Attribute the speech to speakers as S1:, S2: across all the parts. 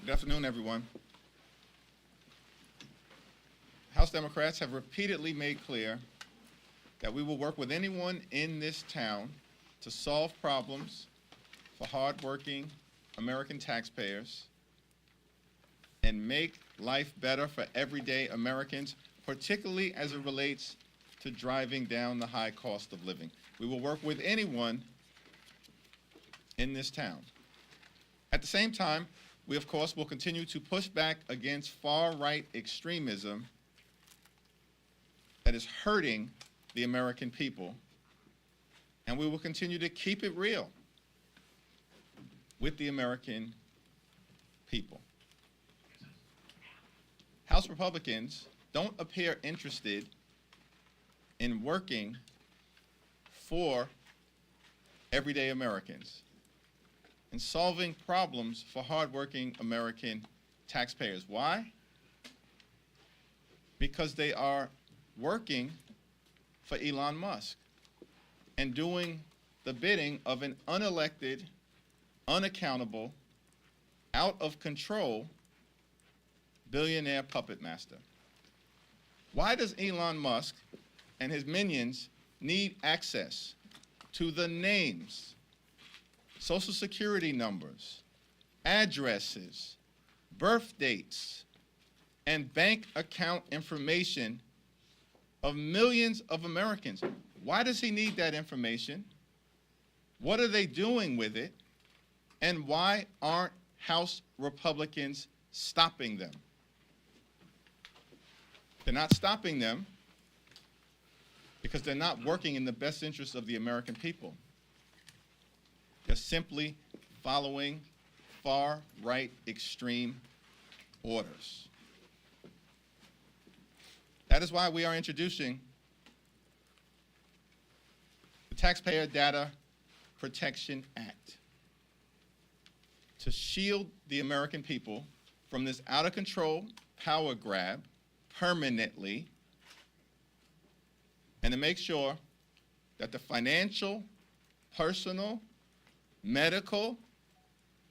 S1: Good afternoon, everyone. House Democrats have repeatedly made clear that we will work with anyone in this town to solve problems for hardworking American taxpayers and make life better for everyday Americans, particularly as it relates to driving down the high cost of living. We will work with anyone in this town. At the same time, we, of course, will continue to push back against far-right extremism that is hurting the American people, and we will continue to keep it real with the American people. House Republicans don't appear interested in working for everyday Americans and solving problems for hardworking American taxpayers. Why? Because they are working for Elon Musk and doing the bidding of an unelected, unaccountable, out of control billionaire puppet master. Why does Elon Musk and his minions need access to the names, Social Security numbers, addresses, birth dates, and bank account information of millions of Americans? Why does he need that information? What are they doing with it? And why aren't House Republicans stopping them? They're not stopping them because they're not working in the best interest of the American people. They're simply following far-right extreme orders. That is why we are introducing the Taxpayer Data Protection Act to shield the American people from this out-of-control power grab permanently, and to make sure that the financial, personal, medical,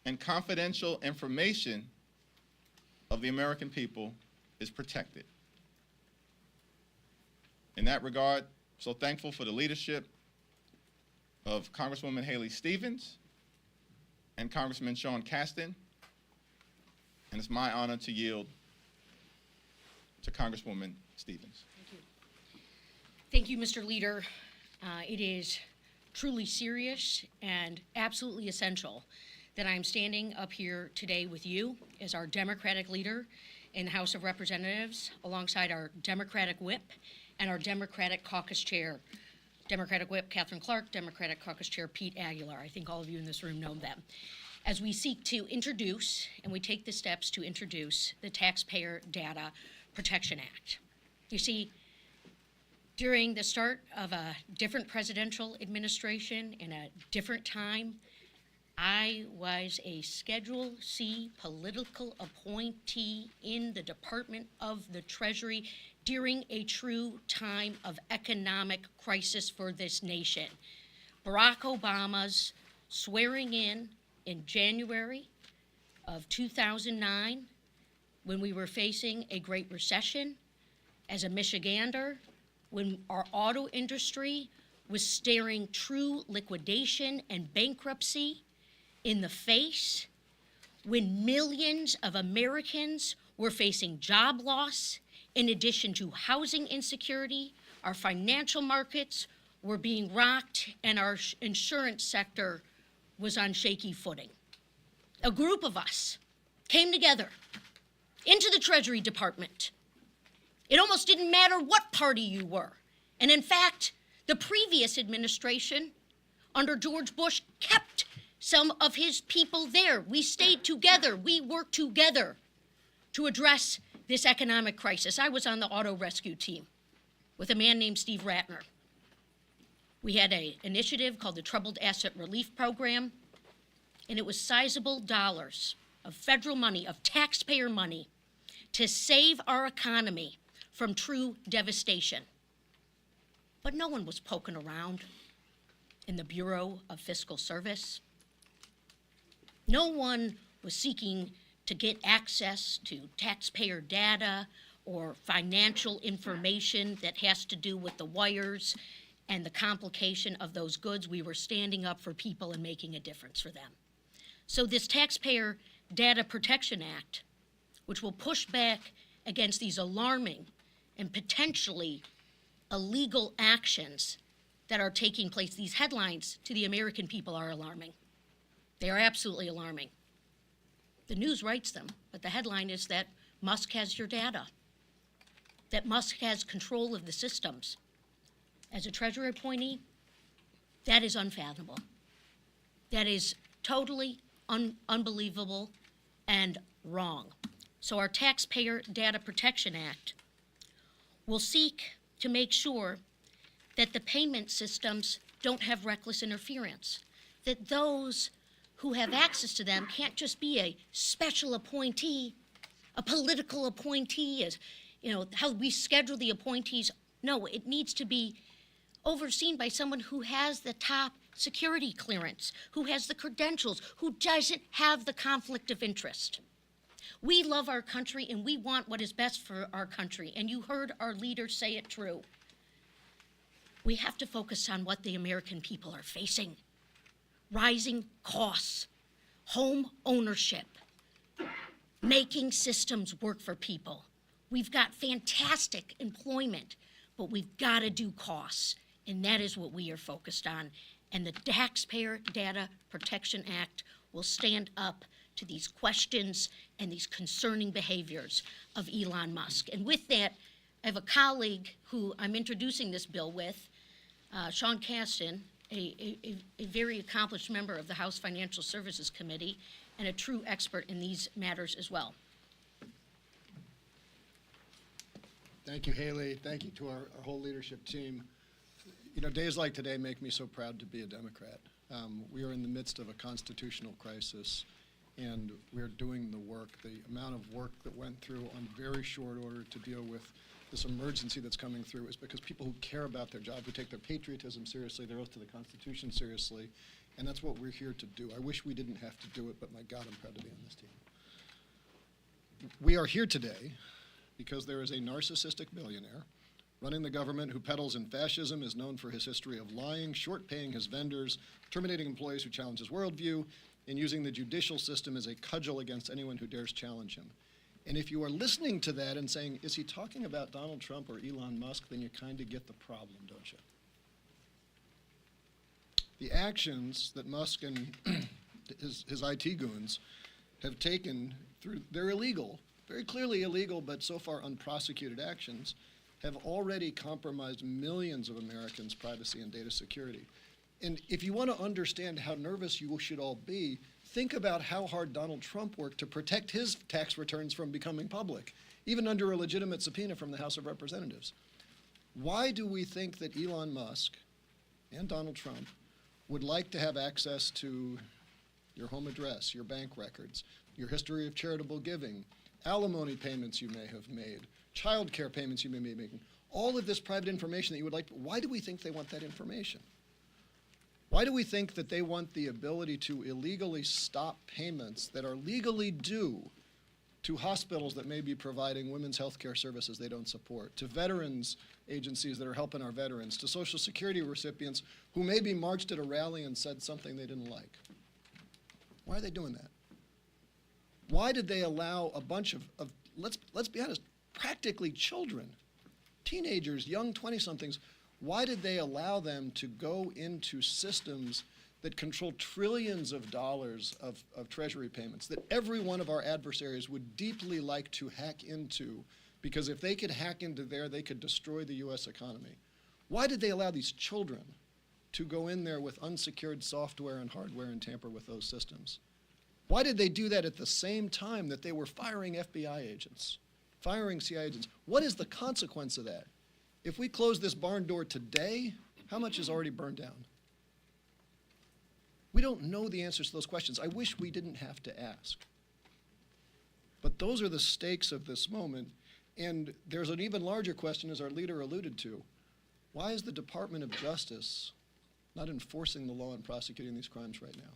S1: and confidential information of the American people is protected. In that regard, I'm so thankful for the leadership of Congresswoman Haley Stevens and Congressman Sean Casten, and it's my honor to yield to Congresswoman Stevens.
S2: Thank you. Thank you, Mr. Leader. It is truly serious and absolutely essential that I'm standing up here today with you as our Democratic leader in the House of Representatives, alongside our Democratic Whip and our Democratic Caucus Chair, Democratic Whip Katherine Clark, Democratic Caucus Chair Pete Aguilar. I think all of you in this room know them. As we seek to introduce, and we take the steps to introduce, the Taxpayer Data Protection Act. You see, during the start of a different presidential administration in a different time, I was a Schedule C political appointee in the Department of the Treasury during a true time of economic crisis for this nation. Barack Obama's swearing in January of 2009, when we were facing a great recession, as a Michigander, when our auto industry was staring true liquidation and bankruptcy in the face, when millions of Americans were facing job loss, in addition to housing insecurity, our financial markets were being rocked, and our insurance sector was on shaky footing. A group of us came together into the Treasury Department. It almost didn't matter what party you were. And in fact, the previous administration under George Bush kept some of his people there. We stayed together. We worked together to address this economic crisis. I was on the auto rescue team with a man named Steve Ratner. We had an initiative called the Troubled Asset Relief Program, and it was sizable dollars of federal money, of taxpayer money, to save our economy from true devastation. But no one was poking around in the Bureau of Fiscal Service. No one was seeking to get access to taxpayer data or financial information that has to do with the wires and the complication of those goods. We were standing up for people and making a difference for them. So this Taxpayer Data Protection Act, which will push back against these alarming and potentially illegal actions that are taking place, these headlines to the American people are alarming. They are absolutely alarming. The news writes them, but the headline is that Musk has your data, that Musk has control of the systems. As a Treasury appointee, that is unfathomable. That is totally unbelievable and wrong. So our Taxpayer Data Protection Act will seek to make sure that the payment systems don't have reckless interference, that those who have access to them can't just be a special appointee, a political appointee, as you know, how we schedule the appointees. No, it needs to be overseen by someone who has the top security clearance, who has the credentials, who doesn't have the conflict of interest. We love our country and we want what is best for our country, and you heard our leader say it true. We have to focus on what the American people are facing. Rising costs, home ownership, making systems work for people. We've got fantastic employment, but we've got to do costs, and that is what we are focused on. And the Taxpayer Data Protection Act will stand up to these questions and these concerning behaviors of Elon Musk. And with that, I have a colleague who I'm introducing this bill with, Sean Casten, a very accomplished member of the House Financial Services Committee and a true expert in these matters as well.
S3: Thank you, Haley. Thank you to our whole leadership team. You know, days like today make me so proud to be a Democrat. We are in the midst of a constitutional crisis, and we're doing the work. The amount of work that went through on very short order to deal with this emergency that's coming through is because people who care about their job, who take their patriotism seriously, their oath to the Constitution seriously, and that's what we're here to do. I wish we didn't have to do it, but my God, I'm proud to be on this team. We are here today because there is a narcissistic billionaire running the government who peddles in fascism, is known for his history of lying, short-paying his vendors, terminating employees who challenge his worldview, and using the judicial system as a cudgel against anyone who dares challenge him. And if you are listening to that and saying, is he talking about Donald Trump or Elon Musk, then you kind of get the problem, don't you? The actions that Musk and his IT goons have taken through, they're illegal, very clearly illegal, but so far unprosecuted actions, have already compromised millions of Americans' privacy and data security. And if you want to understand how nervous you should all be, think about how hard Donald Trump worked to protect his tax returns from becoming public, even under a legitimate subpoena from the House of Representatives. Why do we think that Elon Musk and Donald Trump would like to have access to your home address, your bank records, your history of charitable giving, alimony payments you may have made, child care payments you may be making, all of this private information that you would like? Why do we think they want that information? Why do we think that they want the ability to illegally stop payments that are legally due to hospitals that may be providing women's health care services they don't support, to veterans agencies that are helping our veterans, to Social Security recipients who maybe marched at a rally and said something they didn't like? Why are they doing that? Why did they allow a bunch of let's be honest, practically children, teenagers, young 20-somethings, why did they allow them to go into systems that control trillions of dollars of Treasury payments that every one of our adversaries would deeply like to hack into? Because if they could hack into there, they could destroy the US economy. Why did they allow these children to go in there with unsecured software and hardware and tamper with those systems? Why did they do that at the same time that they were firing FBI agents, firing CIA agents? What is the consequence of that? If we close this barn door today, how much is already burned down? We don't know the answers to those questions. I wish we didn't have to ask. But those are the stakes of this moment. And there's an even larger question, as our leader alluded to. Why is the Department of Justice not enforcing the law and prosecuting these crimes right now?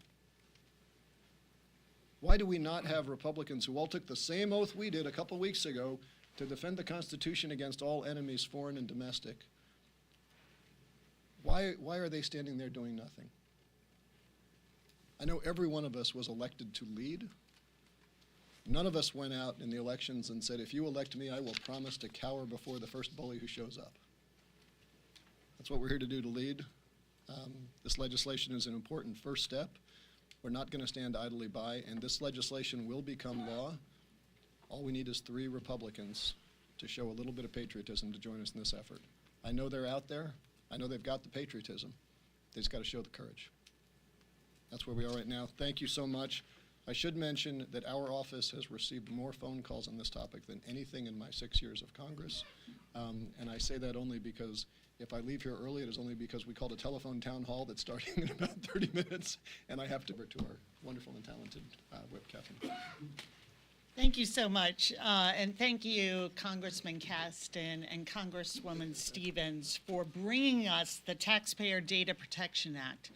S3: Why do we not have Republicans who all took the same oath we did a couple weeks ago to defend the Constitution against all enemies, foreign and domestic? Why are they standing there doing nothing? I know every one of us was elected to lead. None of us went out in the elections and said, if you elect me, I will promise to cower before the first bully who shows up. That's what we're here to do, to lead. This legislation is an important first step. We're not going to stand idly by, and this legislation will become law. All we need is 3 Republicans to show a little bit of patriotism to join us in this effort. I know they're out there. I know they've got the patriotism. They just got to show the courage. That's where we are right now. Thank you so much. I should mention that our office has received more phone calls on this topic than anything in my 6 years of Congress. And I say that only because if I leave here early, it is only because we called a telephone town hall that's starting in about 30 minutes, and I have to to our wonderful and talented Whip Katherine.
S4: Thank you so much, and thank you, Congressman Casten and Congresswoman Stevens, for bringing us the Taxpayer Data Protection Act,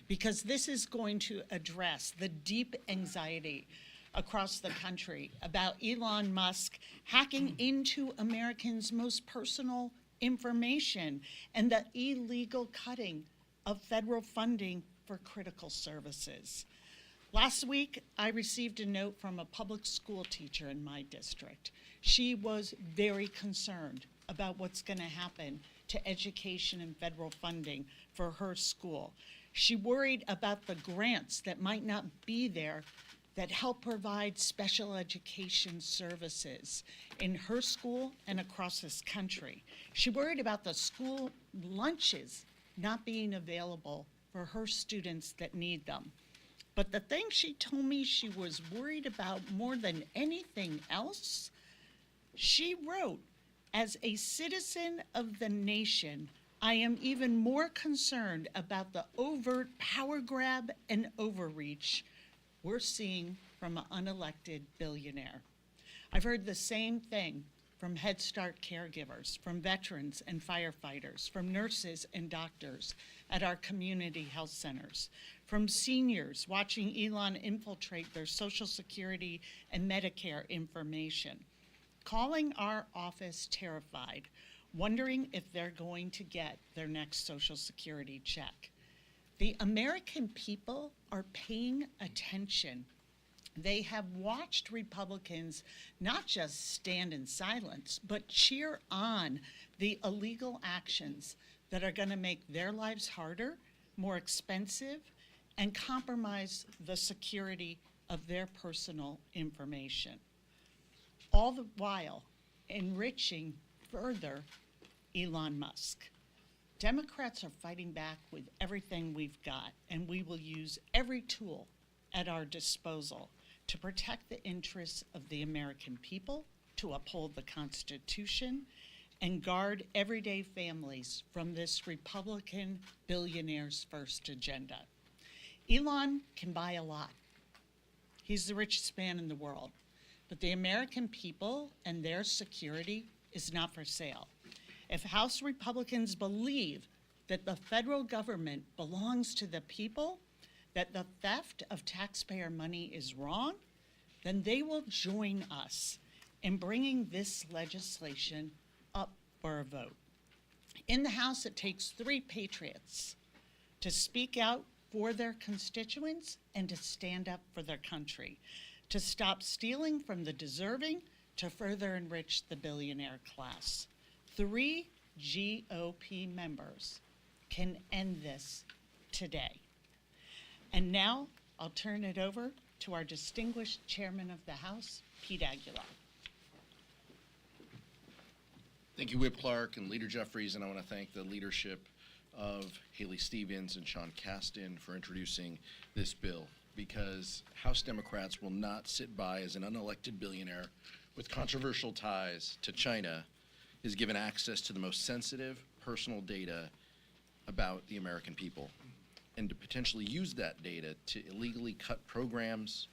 S4: because this is going to address the deep anxiety across the country about Elon Musk hacking into Americans' most personal information and the illegal cutting of federal funding for critical services. Last week, I received a note from a public school teacher in my district. She was very concerned about what's going to happen to education and federal funding for her school. She worried about the grants that might not be there that help provide special education services in her school and across this country. She worried about the school lunches not being available for her students that need them. But the thing she told me she was worried about more than anything else, she wrote, "As a citizen of the nation, I am even more concerned about the overt power grab and overreach we're seeing from an unelected billionaire." I've heard the same thing from Head Start caregivers, from veterans and firefighters, from nurses and doctors at our community health centers, from seniors watching Elon infiltrate their Social Security and Medicare information, calling our office terrified, wondering if they're going to get their next Social Security check. The American people are paying attention. They have watched Republicans not just stand in silence, but cheer on the illegal actions that are going to make their lives harder, more expensive, and compromise the security of their personal information. All the while enriching further Elon Musk. Democrats are fighting back with everything we've got, and we will use every tool at our disposal to protect the interests of the American people, to uphold the Constitution, and guard everyday families from this Republican billionaire's first agenda. Elon can buy a lot. He's the richest man in the world, but the American people and their security is not for sale. If House Republicans believe that the federal government belongs to the people, that the theft of taxpayer money is wrong, then they will join us in bringing this legislation up for a vote. In the House, it takes 3 patriots to speak out for their constituents and to stand up for their country, to stop stealing from the deserving, to further enrich the billionaire class. 3 GOP members can end this today. And now I'll turn it over to our distinguished chairman of the House, Pete Aguilar.
S5: Thank you, Whip Clark and Leader Jeffries, and I want to thank the leadership of Haley Stevens and Sean Casten for introducing this bill, because House Democrats will not sit by as an unelected billionaire with controversial ties to China is given access to the most sensitive personal data about the American people, and to potentially use that data to illegally cut programs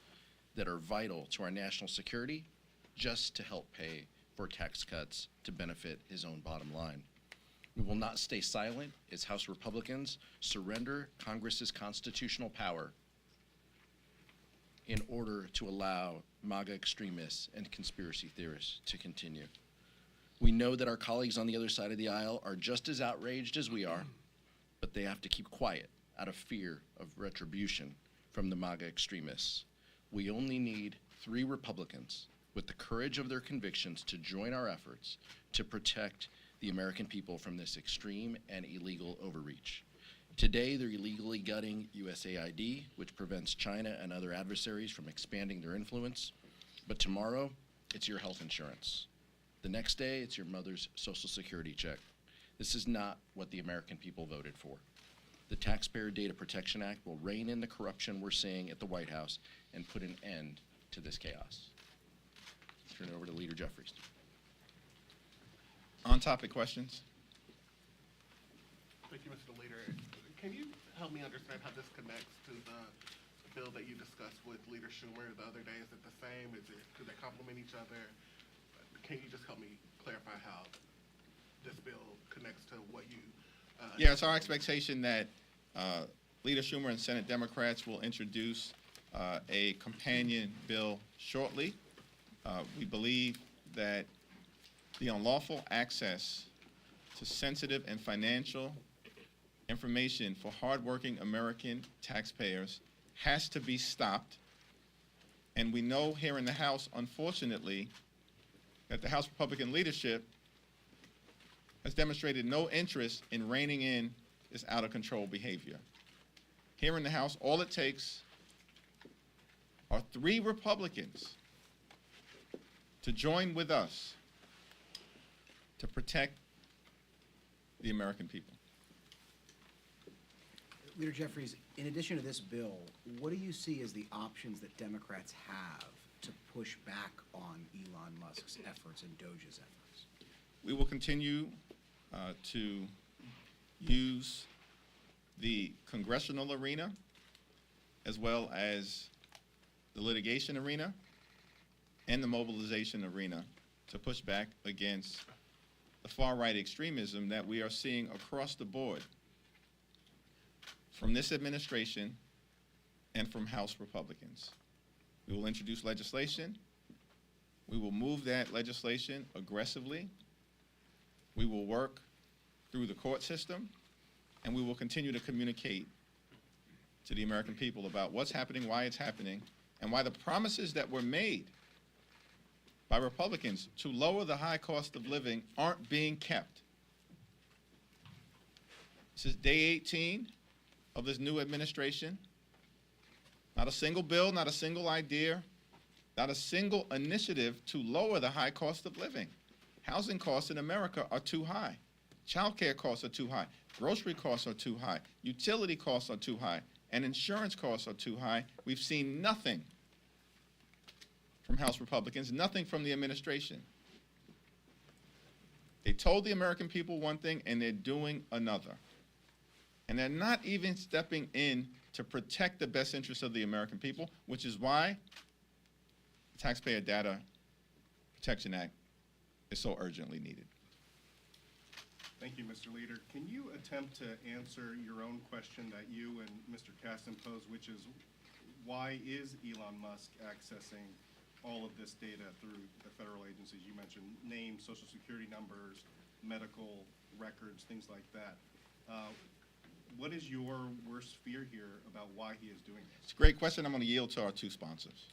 S5: that are vital to our national security just to help pay for tax cuts to benefit his own bottom line. We will not stay silent as House Republicans surrender Congress's constitutional power in order to allow MAGA extremists and conspiracy theorists to continue. We know that our colleagues on the other side of the aisle are just as outraged as we are, but they have to keep quiet out of fear of retribution from the MAGA extremists. We only need 3 Republicans with the courage of their convictions to join our efforts to protect the American people from this extreme and illegal overreach. Today, they're illegally gutting USAID, which prevents China and other adversaries from expanding their influence. But tomorrow, it's your health insurance. The next day, it's your mother's Social Security check. This is not what the American people voted for. The Taxpayer Data Protection Act will rein in the corruption we're seeing at the White House and put an end to this chaos. Turn it over to Leader Jeffries.
S1: On-topic questions?
S6: Thank you, Mr. Leader. Can you help me understand how this connects to the bill that you discussed with Leader Schumer the other day? Is it the same? Do they complement each other? Can you just help me clarify how this bill connects to what you?
S1: Yeah, it's our expectation that Leader Schumer and Senate Democrats will introduce a companion bill shortly. We believe that the unlawful access to sensitive and financial information for hardworking American taxpayers has to be stopped. And we know here in the House, unfortunately, that the House Republican leadership has demonstrated no interest in reining in this out-of-control behavior. Here in the House, all it takes are 3 Republicans to join with us to protect the American people.
S7: Leader Jeffries, in addition to this bill, what do you see as the options that Democrats have to push back on Elon Musk's efforts and Doge's efforts?
S1: We will continue to use the congressional arena as well as the litigation arena and the mobilization arena to push back against the far-right extremism that we are seeing across the board from this administration and from House Republicans. We will introduce legislation. We will move that legislation aggressively. We will work through the court system, and we will continue to communicate to the American people about what's happening, why it's happening, and why the promises that were made by Republicans to lower the high cost of living aren't being kept. This is day 18 of this new administration. Not a single bill, not a single idea, not a single initiative to lower the high cost of living. Housing costs in America are too high. Child care costs are too high. Grocery costs are too high. Utility costs are too high. And insurance costs are too high. We've seen nothing from House Republicans, nothing from the administration. They told the American people one thing, and they're doing another. And they're not even stepping in to protect the best interests of the American people, which is why the Taxpayer Data Protection Act is so urgently needed.
S8: Thank you, Mr. Leader. Can you attempt to answer your own question that you and Mr. Casten posed, which is why is Elon Musk accessing all of this data through the federal agencies you mentioned, names, social security numbers, medical records, things like that? What is your worst fear here about why he is doing this?
S1: It's a great question. I'm going to yield to our 2 sponsors.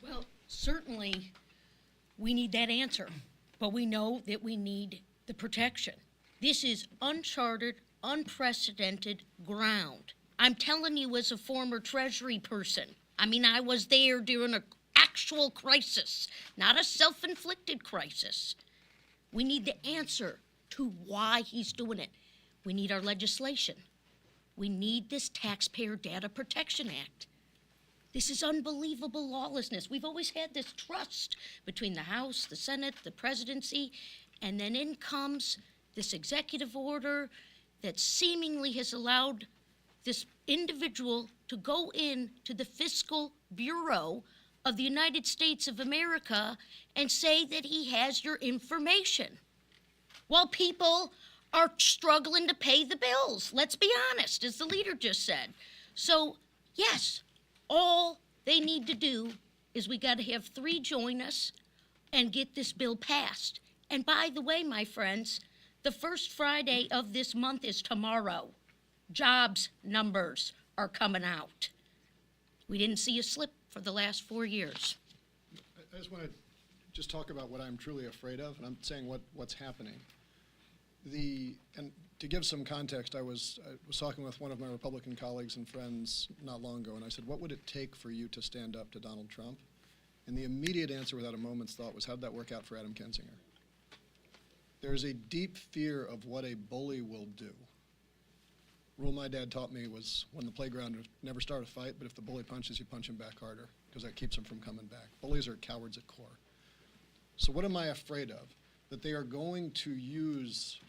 S2: Well, certainly, we need that answer, but we know that we need the protection. This is uncharted, unprecedented ground. I'm telling you as a former Treasury person. I mean, I was there during an actual crisis, not a self-inflicted crisis. We need the answer to why he's doing it. We need our legislation. We need this Taxpayer Data Protection Act. This is unbelievable lawlessness. We've always had this trust between the House, the Senate, the presidency, and then in comes this executive order that seemingly has allowed this individual to go in to the Fiscal Bureau of the United States of America and say that he has your information, while people are struggling to pay the bills. Let's be honest, as the leader just said. So, yes, All they need to do is we got to have 3 join us and get this bill passed. And by the way, my friends, the first Friday of this month is tomorrow. Jobs numbers are coming out. We didn't see a slip for the last 4 years.
S3: I just want to just talk about what I'm truly afraid of, and I'm saying what's happening. And to give some context, I was talking with one of my Republican colleagues and friends not long ago, and I said, what would it take for you to stand up to Donald Trump? And the immediate answer without a moment's thought was, how'd that work out for Adam Kinzinger? There's a deep fear of what a bully will do. Rule my dad taught me was, when the playground, never start a fight, but if the bully punches, you punch him back harder, because that keeps him from coming back. Bullies are cowards at core. So what am I afraid of? That they are going to use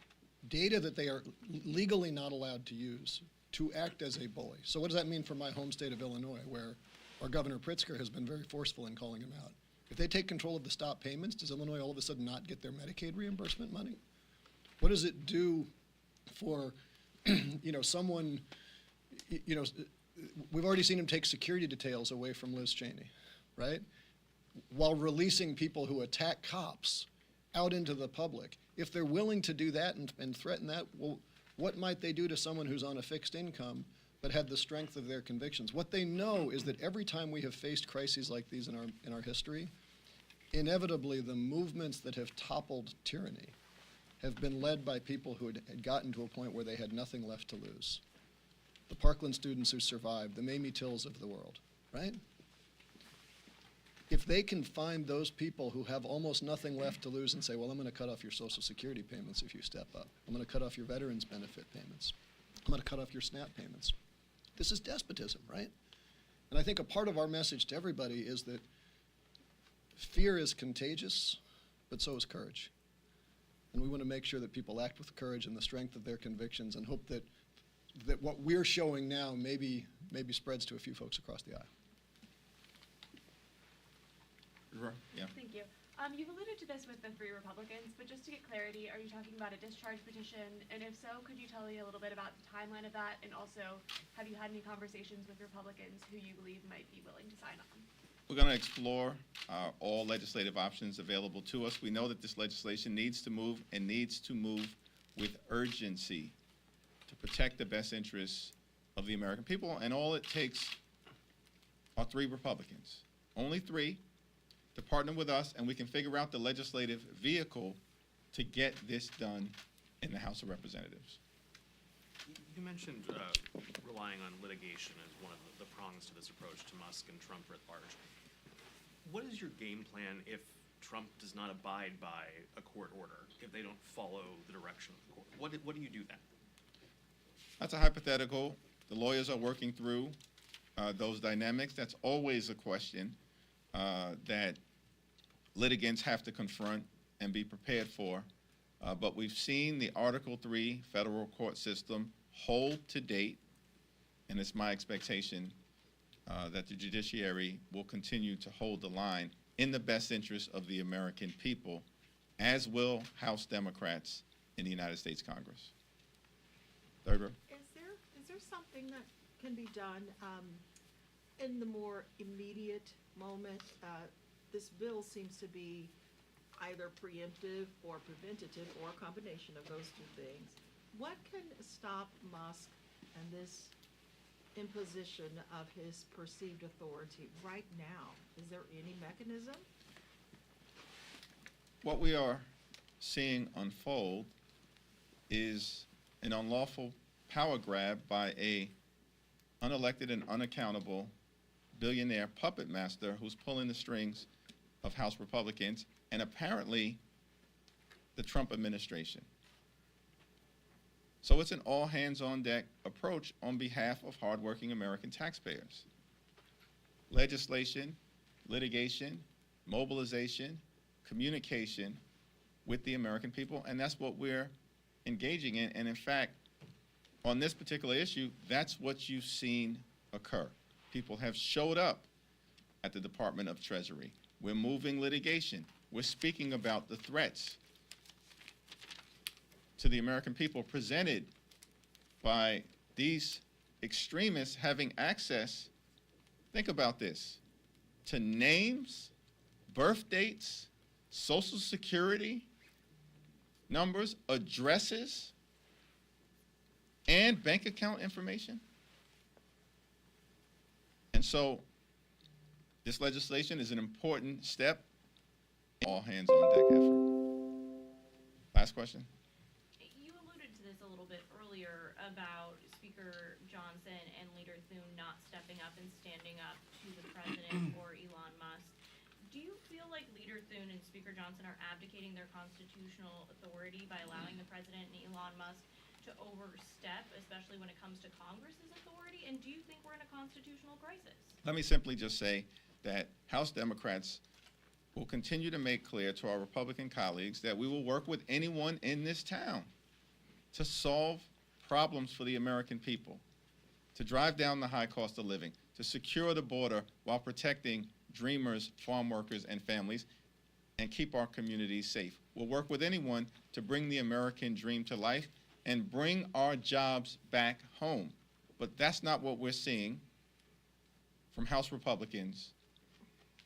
S3: data that they are legally not allowed to use to act as a bully. So what does that mean for my home state of Illinois, where our Governor Pritzker has been very forceful in calling him out? If they take control of the stop payments, does Illinois all of a sudden not get their Medicaid reimbursement money? What does it do for, someone, we've already seen him take security details away from Liz Cheney, right? While releasing people who attack cops out into the public. If they're willing to do that and threaten that, well, what might they do to someone who's on a fixed income but had the strength of their convictions? What they know is that every time we have faced crises like these in our history, inevitably the movements that have toppled tyranny have been led by people who had gotten to a point where they had nothing left to lose. The Parkland students who survived, the Mamie Tills of the world, right? If they can find those people who have almost nothing left to lose and say, well, I'm going to cut off your Social Security payments if you step up. I'm going to cut off your veterans benefit payments. I'm going to cut off your SNAP payments. This is despotism, right? And I think a part of our message to everybody is that fear is contagious, but so is courage. And we want to make sure that people act with courage and the strength of their convictions, and hope that what we're showing now maybe spreads to a few folks across the aisle.
S1: Yeah.
S9: Thank you. You've alluded to this with the 3 Republicans, but just to get clarity, are you talking about a discharge petition? And if so, could you tell me a little bit about the timeline of that? And also, have you had any conversations with Republicans who you believe might be willing to sign on?
S1: We're going to explore all legislative options available to us. We know that this legislation needs to move, and needs to move with urgency to protect the best interests of the American people. And all it takes are 3 Republicans, only 3, to partner with us, and we can figure out the legislative vehicle to get this done in the House of Representatives.
S10: You mentioned relying on litigation as one of the prongs to this approach to Musk and Trump writ large. What is your game plan if Trump does not abide by a court order, if they don't follow the direction of the court? What do you do then?
S1: That's a hypothetical. The lawyers are working through those dynamics. That's always a question that litigants have to confront and be prepared for. But we've seen the Article 3 federal court system hold to date, and it's my expectation that the judiciary will continue to hold the line in the best interest of the American people, as will House Democrats in the United States Congress. Third row.
S11: Is there something that can be done in the more immediate moment? This bill seems to be either preemptive or preventative, or a combination of those 2 things. What can stop Musk and this imposition of his perceived authority right now? Is there any mechanism?
S1: What we are seeing unfold is an unlawful power grab by a unelected and unaccountable billionaire puppet master who's pulling the strings of House Republicans, and apparently the Trump administration. So it's an all-hands-on-deck approach on behalf of hardworking American taxpayers. Legislation, litigation, mobilization, communication with the American people, and that's what we're engaging in. And in fact, on this particular issue, that's what you've seen occur. People have showed up at the Department of Treasury. We're moving litigation. We're speaking about the threats to the American people presented by these extremists having access Think about this. To names, birth dates, social security numbers, addresses, and bank account information. And so this legislation is an important step. All hands on deck effort. Last question.
S12: You alluded to this a little bit earlier about Speaker Johnson and Leader Thune not stepping up and standing up to the president or Elon Musk. Do you feel like Leader Thune and Speaker Johnson are abdicating their constitutional authority by allowing the president and Elon Musk to overstep, especially when it comes to Congress's authority? And do you think we're in a constitutional crisis?
S1: Let me simply just say that House Democrats will continue to make clear to our Republican colleagues that we will work with anyone in this town to solve problems for the American people, to drive down the high cost of living, to secure the border while protecting dreamers, farm workers, and families, and keep our communities safe. We'll work with anyone to bring the American dream to life and bring our jobs back home. But that's not what we're seeing from House Republicans,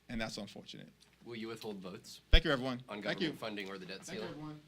S1: and that's unfortunate.
S13: Will you withhold votes
S1: Thank you, everyone.
S13: on
S1: Thank you.
S13: government funding or the debt
S1: Thank
S13: ceiling?
S1: you, everyone.